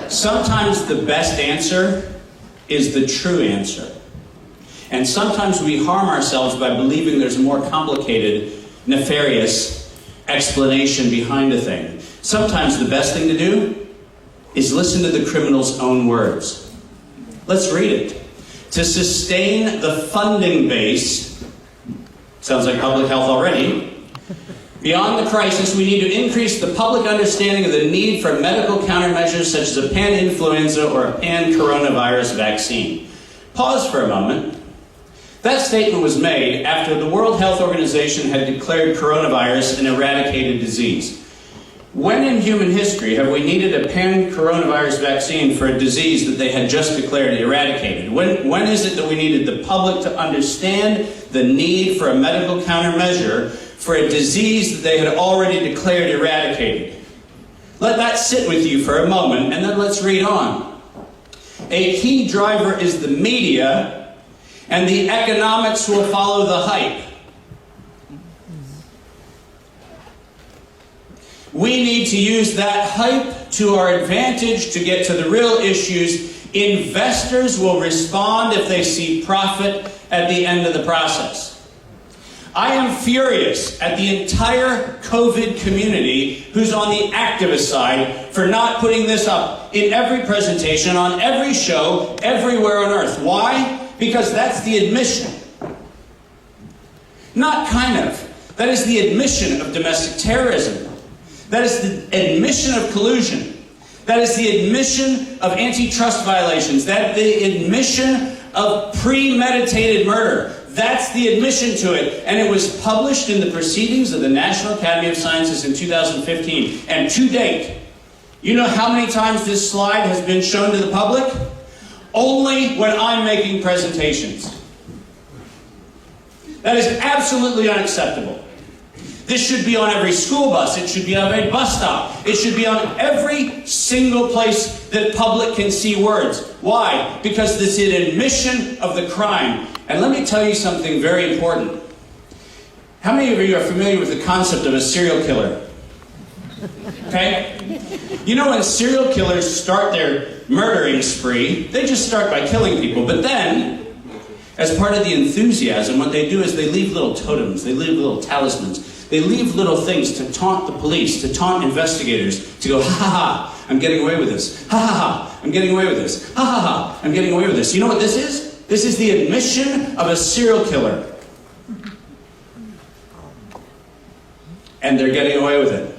Sometimes the best answer is the true answer. And sometimes we harm ourselves by believing there's a more complicated, nefarious explanation behind a thing. Sometimes the best thing to do is listen to the criminal's own words. Let's read it. To sustain the funding base, sounds like public health already, beyond the crisis, we need to increase the public understanding of the need for medical countermeasures such as a pan-influenza or a pan-coronavirus vaccine. Pause for a moment. That statement was made after the World Health Organization had declared coronavirus an eradicated disease. When in human history have we needed a pan-coronavirus vaccine for a disease that they had just declared eradicated? When is it that we needed the public to understand the need for a medical countermeasure for a disease that they had already declared eradicated? Let that sit with you for a moment, and then let's read on. A key driver is the media, and the economics will follow the hype. We need to use that hype to our advantage to get to the real issues. Investors will respond if they see profit at the end of the process. I am furious at the entire COVID community who's on the activist side for not putting this up in every presentation, on every show, everywhere on earth. Why? Because that's the admission. Not kind of. That is the admission of domestic terrorism. That is the admission of collusion. That is the admission of antitrust violations. That the admission of premeditated murder. That's the admission to it. And it was published in the Proceedings of the National Academy of Sciences in 2015. And to date, you know how many times this slide has been shown to the public? Only when I'm making presentations. That is absolutely unacceptable. This should be on every school bus. It should be on every bus stop. It should be on every single place that public can see words. Why? Because this is an admission of the crime. And let me tell you something very important. How many of you are familiar with the concept of a serial killer? Okay? You know, when serial killers start their murdering spree, they just start by killing people. But then, as part of the enthusiasm, what they do is they leave little totems. They leave little talismans. They leave little things to taunt the police, to taunt investigators, to go, ha ha ha, I'm getting away with this. Ha ha ha, I'm getting away with this. Ha ha ha, I'm getting away with this. You know what this is? This is the admission of a serial killer. And they're getting away with it.